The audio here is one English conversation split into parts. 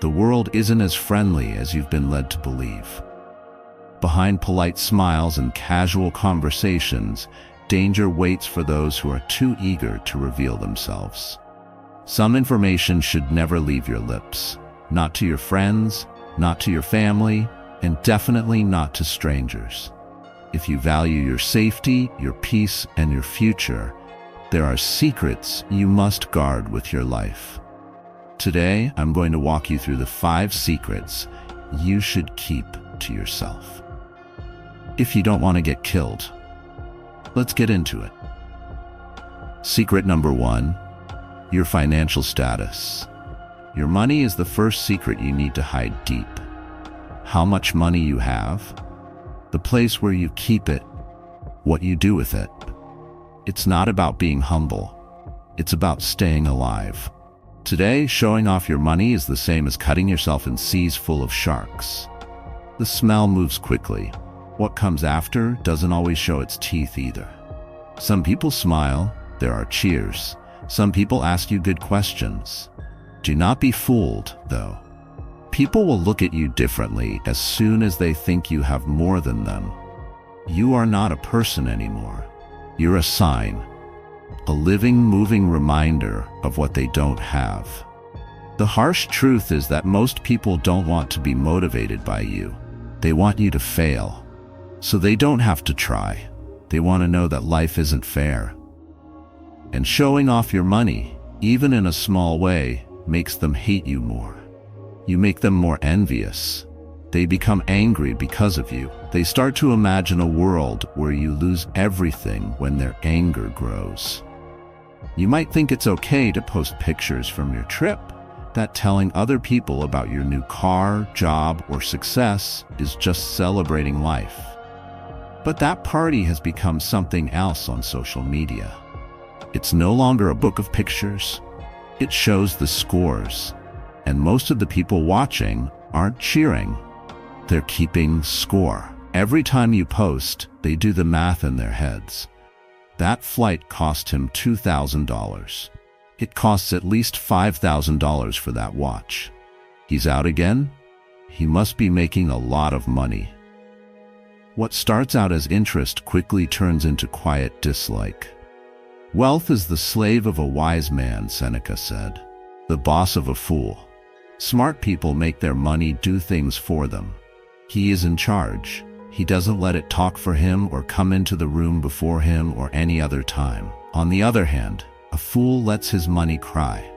The world isn't as friendly as you've been led to believe. Behind polite smiles and casual conversations, danger waits for those who are too eager to reveal themselves. Some information should never leave your lips. Not to your friends, not to your family, and definitely not to strangers. If you value your safety, your peace, and your future, there are secrets you must guard with your life. Today, I'm going to walk you through the 5 secrets you should keep to yourself. If you don't want to get killed, let's get into it. Secret number 1, your financial status. Your money is the first secret you need to hide deep. How much money you have, the place where you keep it, what you do with it. It's not about being humble. It's about staying alive. Today, showing off your money is the same as cutting yourself in seas full of sharks. The smell moves quickly. What comes after doesn't always show its teeth either. Some people smile, there are cheers. Some people ask you good questions. Do not be fooled, though. People will look at you differently as soon as they think you have more than them. You are not a person anymore. You're a sign, a living, moving reminder of what they don't have. The harsh truth is that most people don't want to be motivated by you. They want you to fail, so they don't have to try. They want to know that life isn't fair. And showing off your money, even in a small way, makes them hate you more. You make them more envious. They become angry because of you. They start to imagine a world where you lose everything when their anger grows. You might think it's okay to post pictures from your trip, that telling other people about your new car, job, or success is just celebrating life. But that party has become something else on social media. It's no longer a book of pictures. It shows the scores. And most of the people watching aren't cheering. They're keeping score. Every time you post, they do the math in their heads. That flight cost him $2,000. It costs at least $5,000 for that watch. He's out again? He must be making a lot of money. What starts out as interest quickly turns into quiet dislike. Wealth is the slave of a wise man, Seneca said. The boss of a fool. Smart people make their money do things for them. He is in charge. He doesn't let it talk for him or come into the room before him or any other time. On the other hand, a fool lets his money cry.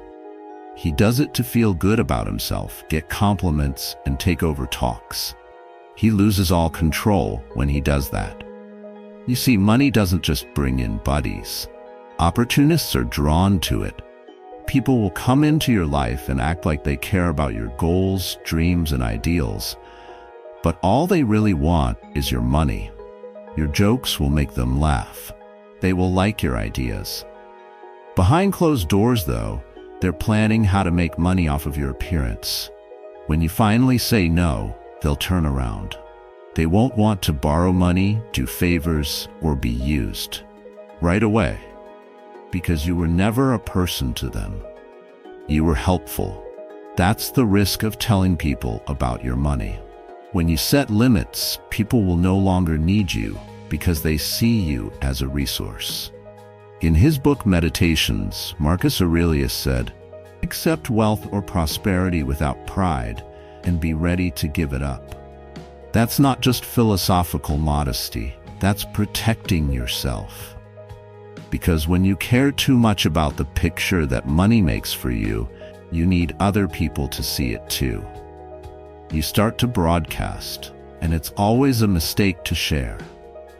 He does it to feel good about himself, get compliments, and take over talks. He loses all control when he does that. You see, money doesn't just bring in buddies. Opportunists are drawn to it. People will come into your life and act like they care about your goals, dreams, and ideals. But all they really want is your money. Your jokes will make them laugh. They will like your ideas. Behind closed doors, though, they're planning how to make money off of your appearance. When you finally say no, they'll turn around. They won't want to borrow money, do favors, or be used. Right away. Because you were never a person to them. You were helpful. That's the risk of telling people about your money. When you set limits, people will no longer need you because they see you as a resource. In his book Meditations, Marcus Aurelius said, "Accept wealth or prosperity without pride and be ready to give it up." That's not just philosophical modesty, that's protecting yourself. Because when you care too much about the picture that money makes for you, you need other people to see it too. You start to broadcast, and it's always a mistake to share.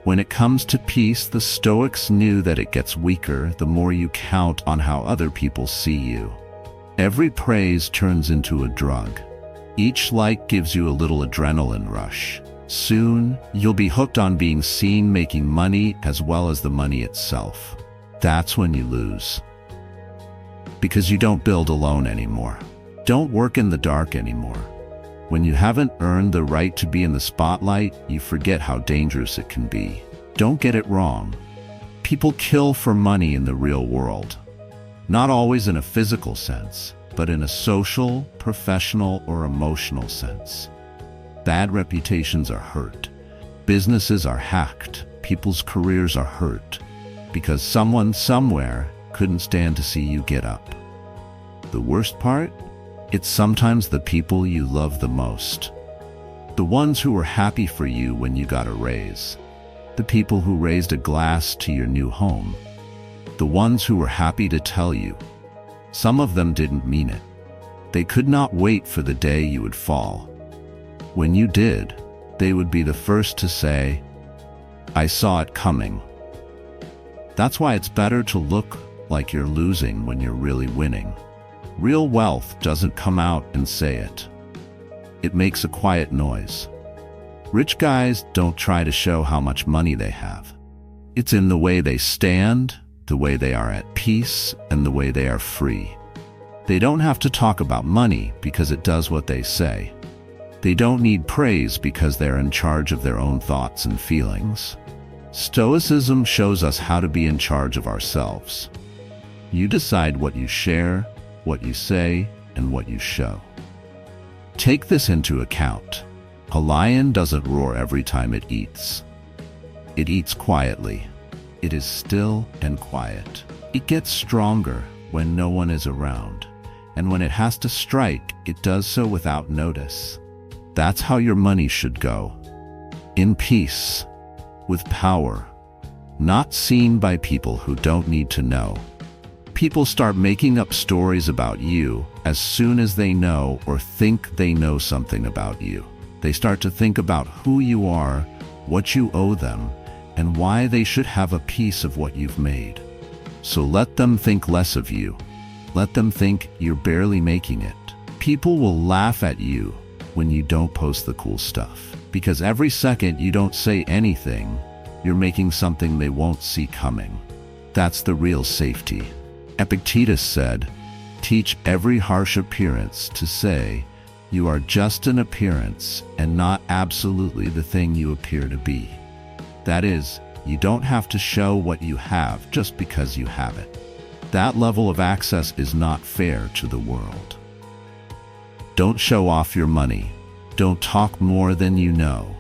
When it comes to peace, the Stoics knew that it gets weaker the more you count on how other people see you. Every praise turns into a drug. Each like gives you a little adrenaline rush. Soon, you'll be hooked on being seen making money as well as the money itself. That's when you lose. Because you don't build alone anymore. Don't work in the dark anymore. When you haven't earned the right to be in the spotlight, you forget how dangerous it can be. Don't get it wrong. People kill for money in the real world. Not always in a physical sense. but in a social, professional, or emotional sense. Bad reputations are hurt. Businesses are hacked. People's careers are hurt because someone somewhere couldn't stand to see you get up. The worst part? It's sometimes the people you love the most. The ones who were happy for you when you got a raise. The people who raised a glass to your new home. The ones who were happy to tell you. Some of them didn't mean it. They could not wait for the day you would fall. When you did, they would be the first to say, "I saw it coming." That's why it's better to look like you're losing when you're really winning. Real wealth doesn't come out and say it. It makes a quiet noise. Rich guys don't try to show how much money they have. It's in the way they stand, the way they are at peace, and the way they are free. They don't have to talk about money because it does what they say. They don't need praise because they're in charge of their own thoughts and feelings. Stoicism shows us how to be in charge of ourselves. You decide what you share, what you say, and what you show. Take this into account. A lion doesn't roar every time it eats. It eats quietly. It is still and quiet. It gets stronger when no one is around, and when it has to strike, it does so without notice. That's how your money should go. In peace, with power, not seen by people who don't need to know. People start making up stories about you as soon as they know or think they know something about you. They start to think about who you are, what you owe them, and why they should have a piece of what you've made. So let them think less of you. Let them think you're barely making it. People will laugh at you when you don't post the cool stuff, because every second you don't say anything, you're making something they won't see coming. That's the real safety. Epictetus said, "Teach every harsh appearance to say, you are just an appearance and not absolutely the thing you appear to be." That is, you don't have to show what you have just because you have it. That level of access is not fair to the world. Don't show off your money. Don't talk more than you know.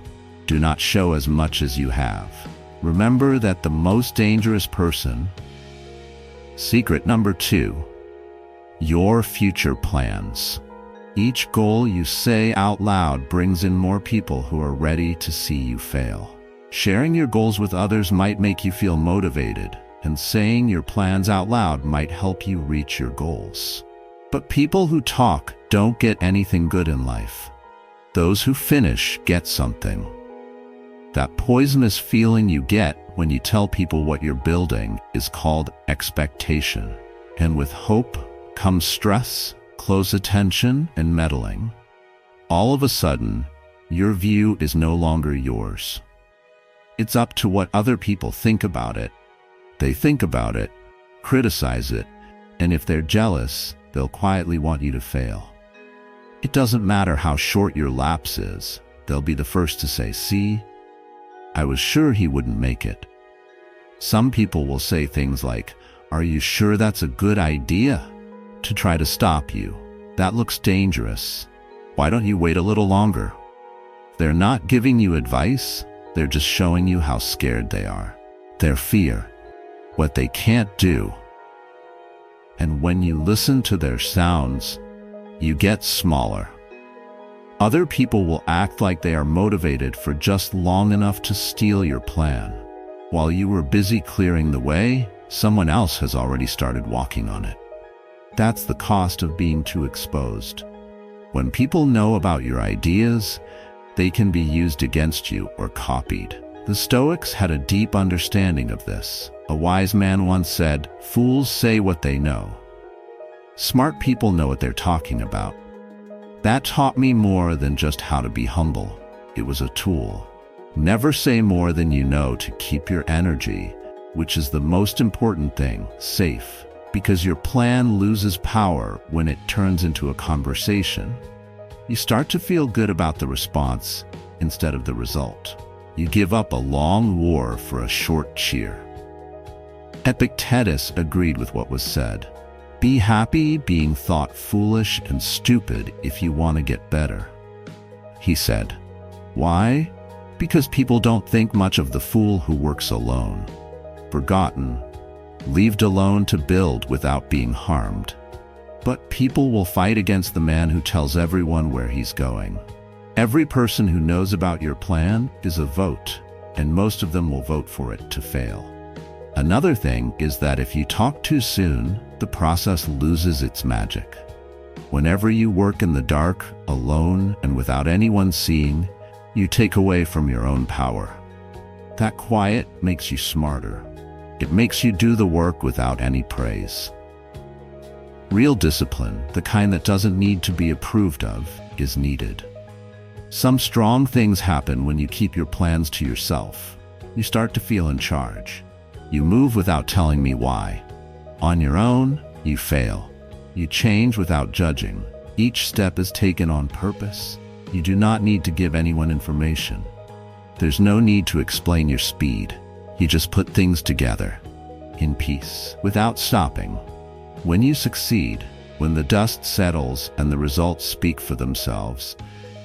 Do not show as much as you have. Remember that the most dangerous person. Secret number 2. Your future plans. Each goal you say out loud brings in more people who are ready to see you fail. Sharing your goals with others might make you feel motivated, and saying your plans out loud might help you reach your goals. But people who talk don't get anything good in life. Those who finish get something. That poisonous feeling you get when you tell people what you're building is called expectation. And with hope comes stress, close attention, and meddling. All of a sudden, your view is no longer yours. It's up to what other people think about it. They think about it, criticize it, and if they're jealous, they'll quietly want you to fail. It doesn't matter how short your lapse is, they'll be the first to say, "See, I was sure he wouldn't make it." Some people will say things like, "Are you sure that's a good idea?" to try to stop you. That looks dangerous. Why don't you wait a little longer? They're not giving you advice, they're just showing you how scared they are. Their fear, what they can't do. And when you listen to their sounds, you get smaller. Other people will act like they are motivated for just long enough to steal your plan. While you were busy clearing the way, someone else has already started walking on it. That's the cost of being too exposed. When people know about your ideas, they can be used against you or copied. The Stoics had a deep understanding of this. A wise man once said, "Fools say what they know. Smart people know what they're talking about." That taught me more than just how to be humble. It was a tool. Never say more than you know to keep your energy, which is the most important thing, safe. Because your plan loses power when it turns into a conversation. You start to feel good about the response instead of the result. You give up a long war for a short cheer. Epictetus agreed with what was said. Be happy being thought foolish and stupid if you want to get better. He said, why? Because people don't think much of the fool who works alone, forgotten, left alone to build without being harmed. But people will fight against the man who tells everyone where he's going. Every person who knows about your plan is a vote, and most of them will vote for it to fail. Another thing is that if you talk too soon, the process loses its magic. Whenever you work in the dark, alone, and without anyone seeing, you take away from your own power. That quiet makes you smarter. It makes you do the work without any praise. Real discipline, the kind that doesn't need to be approved of, is needed. Some strong things happen when you keep your plans to yourself. You start to feel in charge. You move without telling me why. On your own, you fail. You change without judging. Each step is taken on purpose. You do not need to give anyone information. There's no need to explain your speed. You just put things together, in peace, without stopping. When you succeed, when the dust settles and the results speak for themselves,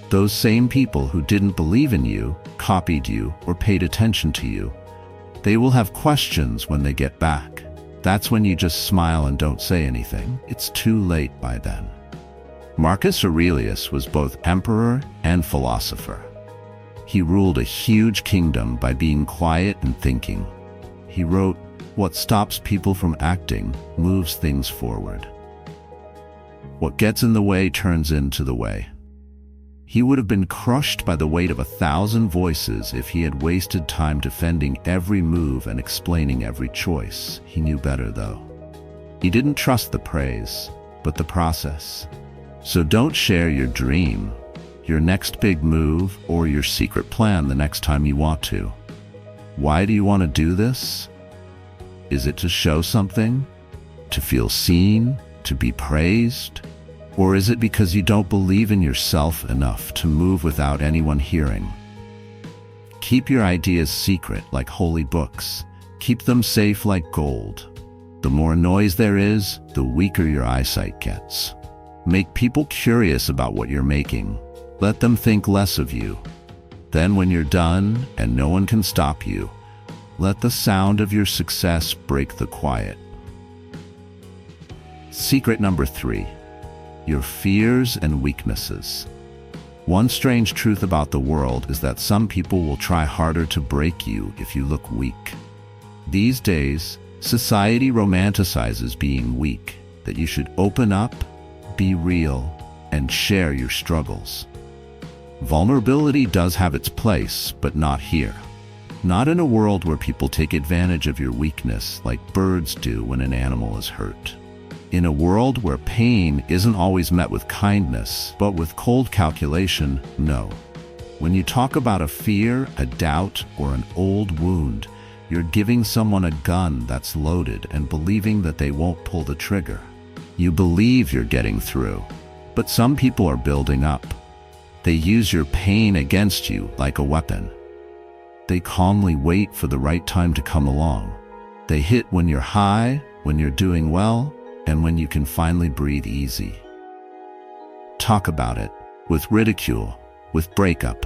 those same people who didn't believe in you, copied you, or paid attention to you, they will have questions when they get back. That's when you just smile and don't say anything. It's too late by then. Marcus Aurelius was both emperor and philosopher. He ruled a huge kingdom by being quiet and thinking. He wrote, "What stops people from acting moves things forward. What gets in the way turns into the way." He would have been crushed by the weight of 1,000 voices if he had wasted time defending every move and explaining every choice. He knew better, though. He didn't trust the praise, but the process. So don't share your dream, your next big move, or your secret plan the next time you want to. Why do you want to do this? Is it to show something? To feel seen? To be praised? Or is it because you don't believe in yourself enough to move without anyone hearing? Keep your ideas secret like holy books. Keep them safe like gold. The more noise there is, the weaker your eyesight gets. Make people curious about what you're making. Let them think less of you. Then when you're done and no one can stop you, let the sound of your success break the quiet. Secret number 3. Your fears and weaknesses. One strange truth about the world is that some people will try harder to break you if you look weak. These days, society romanticizes being weak, that you should open up, be real, and share your struggles. Vulnerability does have its place, but not here. Not in a world where people take advantage of your weakness like birds do when an animal is hurt. In a world where pain isn't always met with kindness, but with cold calculation, no. When you talk about a fear, a doubt, or an old wound, you're giving someone a gun that's loaded and believing that they won't pull the trigger. You believe you're getting through, but some people are building up. They use your pain against you like a weapon. They calmly wait for the right time to come along. They hit when you're high, when you're doing well, and when you can finally breathe easy. Talk about it, with ridicule, with breakup.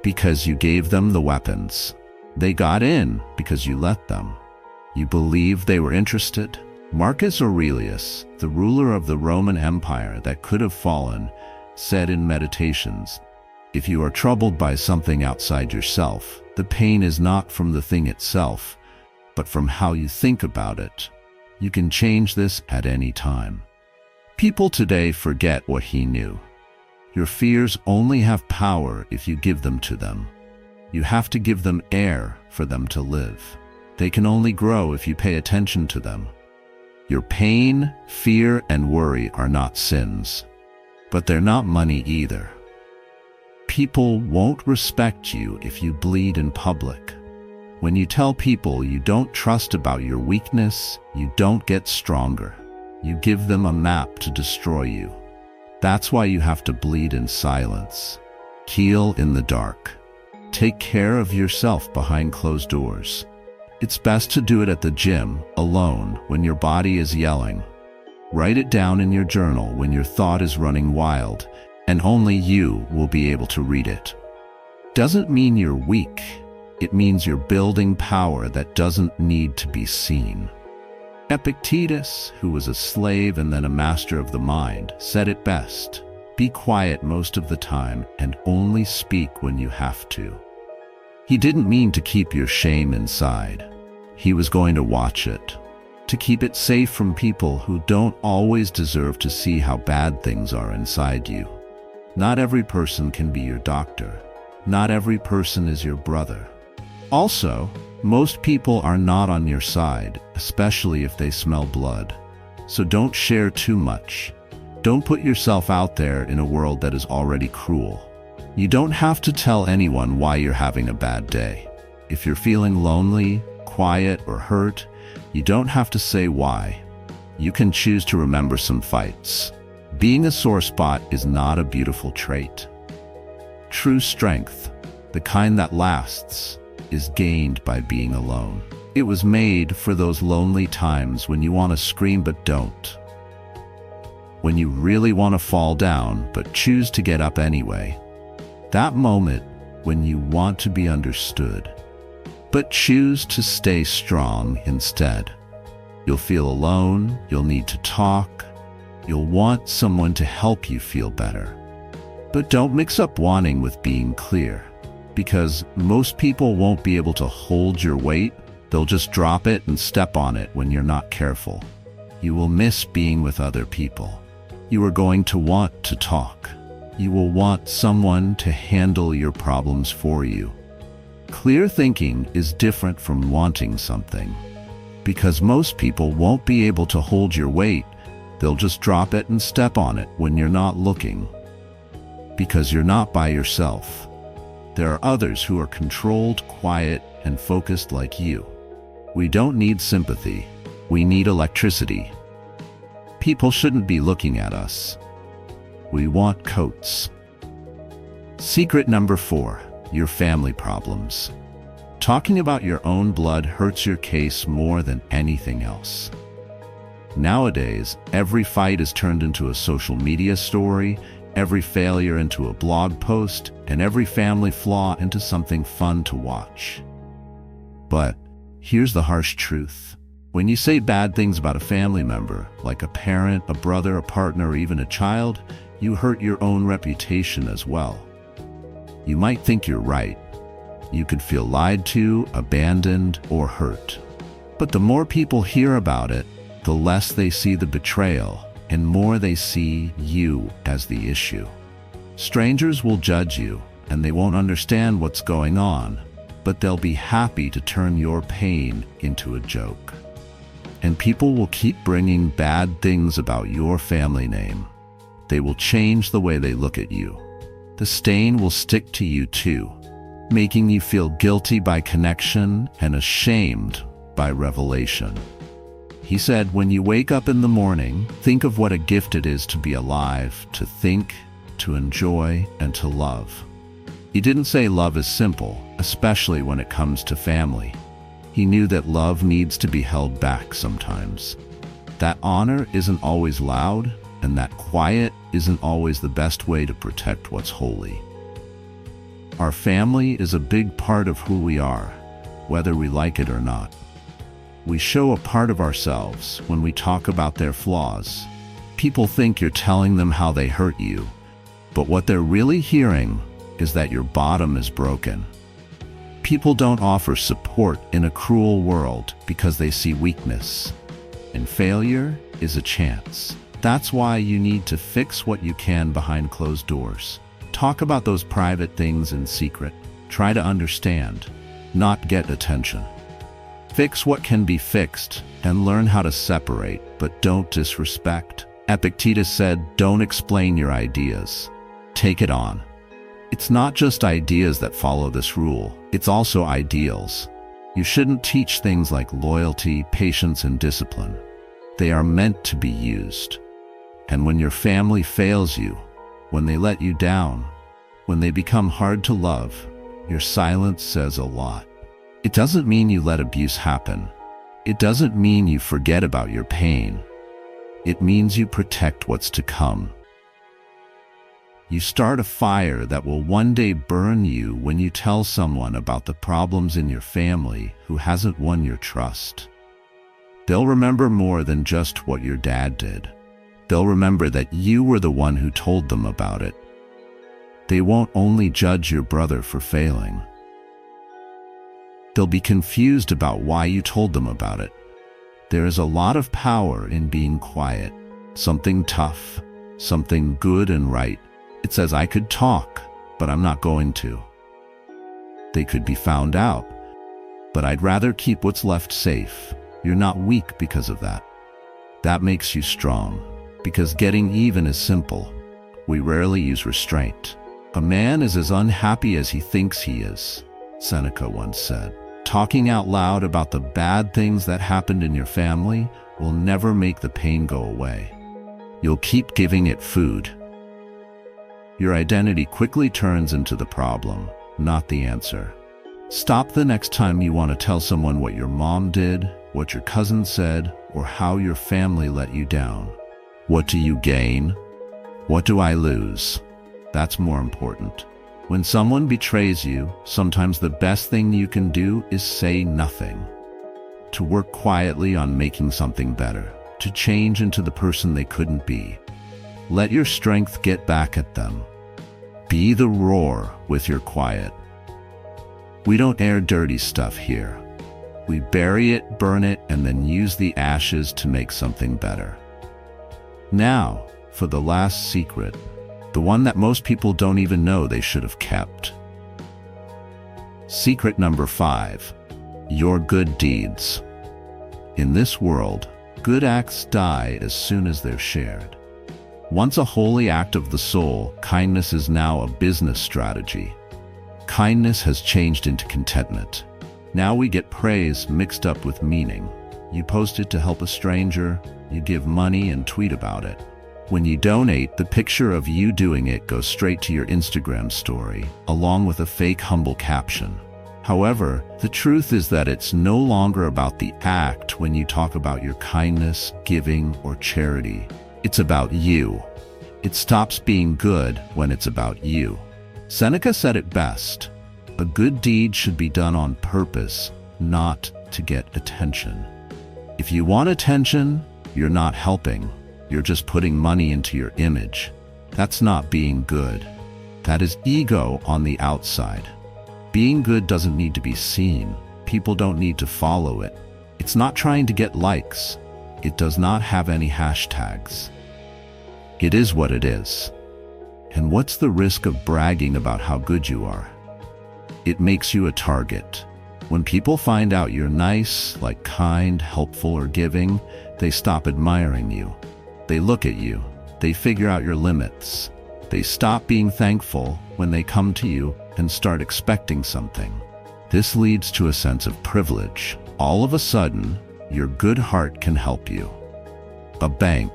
Because you gave them the weapons. They got in because you let them. You believe they were interested. Marcus Aurelius, the ruler of the Roman Empire that could have fallen, said in Meditations, "If you are troubled by something outside yourself, the pain is not from the thing itself, but from how you think about it. You can change this at any time." People today forget what he knew. Your fears only have power if you give them to them. You have to give them air for them to live. They can only grow if you pay attention to them. Your pain, fear, and worry are not sins, but they're not money either. People won't respect you if you bleed in public. When you tell people you don't trust about your weakness, you don't get stronger. You give them a map to destroy you. That's why you have to bleed in silence. Heal in the dark. Take care of yourself behind closed doors. It's best to do it at the gym, alone, when your body is yelling. Write it down in your journal when your thought is running wild, and only you will be able to read it. Doesn't mean you're weak. It means you're building power that doesn't need to be seen. Epictetus, who was a slave and then a master of the mind, said it best: be quiet most of the time and only speak when you have to. He didn't mean to keep your shame inside. He was going to watch it, to keep it safe from people who don't always deserve to see how bad things are inside you. Not every person can be your doctor. Not every person is your brother. Also, most people are not on your side, especially if they smell blood. So don't share too much. Don't put yourself out there in a world that is already cruel. You don't have to tell anyone why you're having a bad day. If you're feeling lonely, quiet, or hurt, you don't have to say why. You can choose to remember some fights. Being a sore spot is not a beautiful trait. True strength, the kind that lasts, is gained by being alone. It was made for those lonely times when you want to scream but don't. When you really want to fall down but choose to get up anyway. That moment when you want to be understood, but choose to stay strong instead. You'll feel alone, you'll need to talk, you'll want someone to help you feel better. But don't mix up wanting with being clear, because most people won't be able to hold your weight. They'll just drop it and step on it when you're not careful. You will miss being with other people. You are going to want to talk. You will want someone to handle your problems for you. Clear thinking is different from wanting something, because most people won't be able to hold your weight. They'll just drop it and step on it when you're not looking. Because you're not by yourself. There are others who are controlled, quiet, and focused like you. We don't need sympathy. We need electricity. People shouldn't be looking at us. We want coats. Secret number 4, your family problems. Talking about your own blood hurts your case more than anything else. Nowadays, every fight is turned into a social media story, every failure into a blog post, and every family flaw into something fun to watch. But here's the harsh truth. When you say bad things about a family member, like a parent, a brother, a partner, or even a child, you hurt your own reputation as well. You might think you're right. You could feel lied to, abandoned, or hurt. But the more people hear about it, the less they see the betrayal, and more they see you as the issue. Strangers will judge you, and they won't understand what's going on, but they'll be happy to turn your pain into a joke. And people will keep bringing bad things about your family name. They will change the way they look at you. The stain will stick to you too, making you feel guilty by connection and ashamed by revelation. He said, when you wake up in the morning, think of what a gift it is to be alive, to think, to enjoy, and to love. He didn't say love is simple, especially when it comes to family. He knew that love needs to be held back sometimes. That honor isn't always loud, and that quiet isn't always the best way to protect what's holy. Our family is a big part of who we are, whether we like it or not. We show a part of ourselves when we talk about their flaws. People think you're telling them how they hurt you, but what they're really hearing is that your bottom is broken. People don't offer support in a cruel world because they see weakness, and failure is a chance. That's why you need to fix what you can behind closed doors. Talk about those private things in secret. Try to understand, not get attention. Fix what can be fixed and learn how to separate, but don't disrespect. Epictetus said, don't explain your ideas. Take it on. It's not just ideas that follow this rule, it's also ideals. You shouldn't teach things like loyalty, patience, and discipline. They are meant to be used. And when your family fails you, when they let you down, when they become hard to love, your silence says a lot. It doesn't mean you let abuse happen. It doesn't mean you forget about your pain. It means you protect what's to come. You start a fire that will one day burn you when you tell someone about the problems in your family who hasn't won your trust. They'll remember more than just what your dad did. They'll remember that you were the one who told them about it. They won't only judge your brother for failing. They'll be confused about why you told them about it. There is a lot of power in being quiet, something tough, something good and right. It says, I could talk, but I'm not going to. They could be found out, but I'd rather keep what's left safe. You're not weak because of that. That makes you strong, because getting even is simple. We rarely use restraint. A man is as unhappy as he thinks he is, Seneca once said. Talking out loud about the bad things that happened in your family will never make the pain go away. You'll keep giving it food. Your identity quickly turns into the problem, not the answer. Stop the next time you want to tell someone what your mom did, what your cousin said, or how your family let you down. What do you gain? What do I lose? That's more important. When someone betrays you, sometimes the best thing you can do is say nothing. To work quietly on making something better, to change into the person they couldn't be. Let your strength get back at them. Be the roar with your quiet. We don't air dirty stuff here. We bury it, burn it, and then use the ashes to make something better. Now, for the last secret, the one that most people don't even know they should have kept. Secret number 5, your good deeds. In this world, good acts die as soon as they're shared. Once a holy act of the soul, kindness is now a business strategy. Kindness has changed into contentment. Now we get praise mixed up with meaning. You post it to help a stranger, you give money and tweet about it. When you donate, the picture of you doing it goes straight to your Instagram story, along with a fake humble caption. However, the truth is that it's no longer about the act when you talk about your kindness, giving, or charity. It's about you. It stops being good when it's about you. Seneca said it best. A good deed should be done on purpose, not to get attention. If you want attention, you're not helping. You're just putting money into your image. That's not being good. That is ego on the outside. Being good doesn't need to be seen. People don't need to follow it. It's not trying to get likes. It does not have any hashtags. It is what it is. And what's the risk of bragging about how good you are? It makes you a target. When people find out you're nice, like kind, helpful, or giving, they stop admiring you. They look at you. They figure out your limits. They stop being thankful when they come to you and start expecting something. This leads to a sense of privilege. All of a sudden, your good heart can help you. A bank,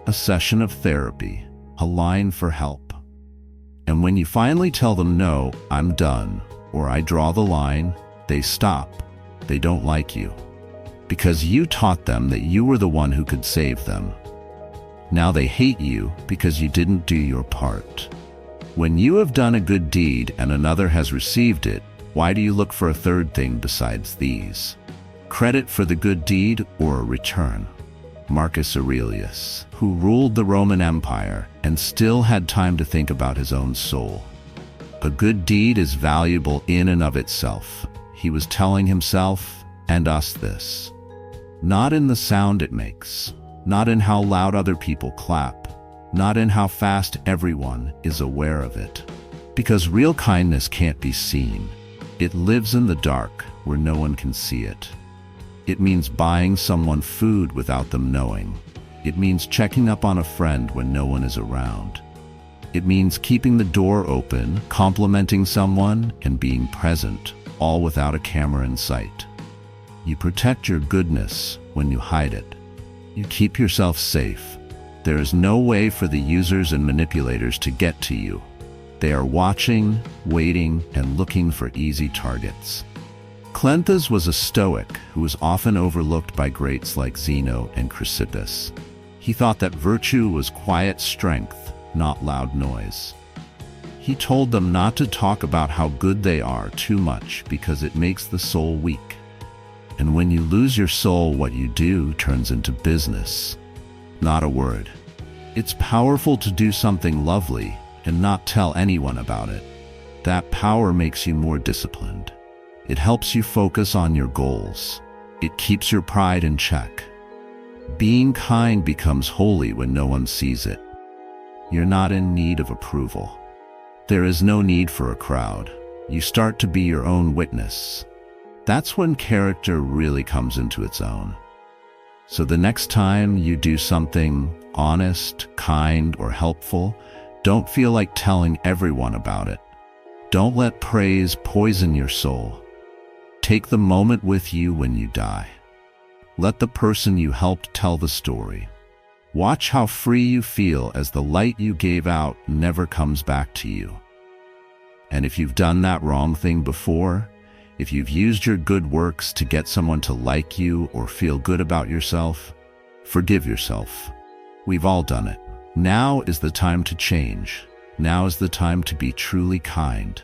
a session of therapy, a line for help. And when you finally tell them, no, I'm done, or I draw the line, they stop. They don't like you. Because you taught them that you were the one who could save them. Now they hate you because you didn't do your part. When you have done a good deed and another has received it, why do you look for a third thing besides these? Credit for the good deed or a return? Marcus Aurelius, who ruled the Roman Empire and still had time to think about his own soul. A good deed is valuable in and of itself. He was telling himself and us this. Not in the sound it makes, not in how loud other people clap, not in how fast everyone is aware of it. Because real kindness can't be seen. It lives in the dark where no one can see it. It means buying someone food without them knowing. It means checking up on a friend when no one is around. It means keeping the door open, complimenting someone, and being present, all without a camera in sight. You protect your goodness when you hide it. You keep yourself safe. There is no way for the users and manipulators to get to you. They are watching, waiting, and looking for easy targets. Cleanthes was a Stoic who was often overlooked by greats like Zeno and Chrysippus. He thought that virtue was quiet strength, not loud noise. He told them not to talk about how good they are too much because it makes the soul weak. And when you lose your soul, what you do turns into business, not a word. It's powerful to do something lovely and not tell anyone about it. That power makes you more disciplined. It helps you focus on your goals. It keeps your pride in check. Being kind becomes holy when no one sees it. You're not in need of approval. There is no need for a crowd. You start to be your own witness. That's when character really comes into its own. So the next time you do something honest, kind, or helpful, don't feel like telling everyone about it. Don't let praise poison your soul. Take the moment with you when you die. Let the person you helped tell the story. Watch how free you feel as the light you gave out never comes back to you. And if you've done that wrong thing before, if you've used your good works to get someone to like you or feel good about yourself, forgive yourself. We've all done it. Now is the time to change. Now is the time to be truly kind.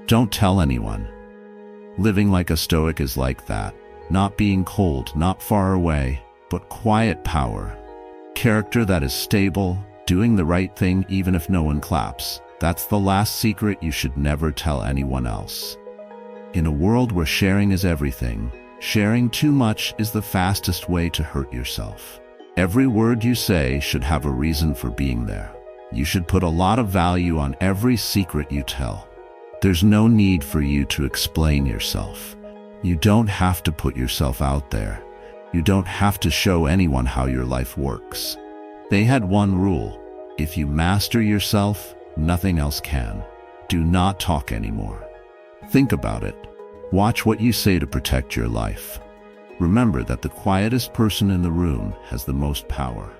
Don't tell anyone. Living like a Stoic is like that. Not being cold, not far away, but quiet power. Character that is stable, doing the right thing even if no one claps. That's the last secret you should never tell anyone else. In a world where sharing is everything, sharing too much is the fastest way to hurt yourself. Every word you say should have a reason for being there. You should put a lot of value on every secret you tell. There's no need for you to explain yourself. You don't have to put yourself out there. You don't have to show anyone how your life works. They had one rule. If you master yourself, nothing else can. Do not talk anymore. Think about it. Watch what you say to protect your life. Remember that the quietest person in the room has the most power.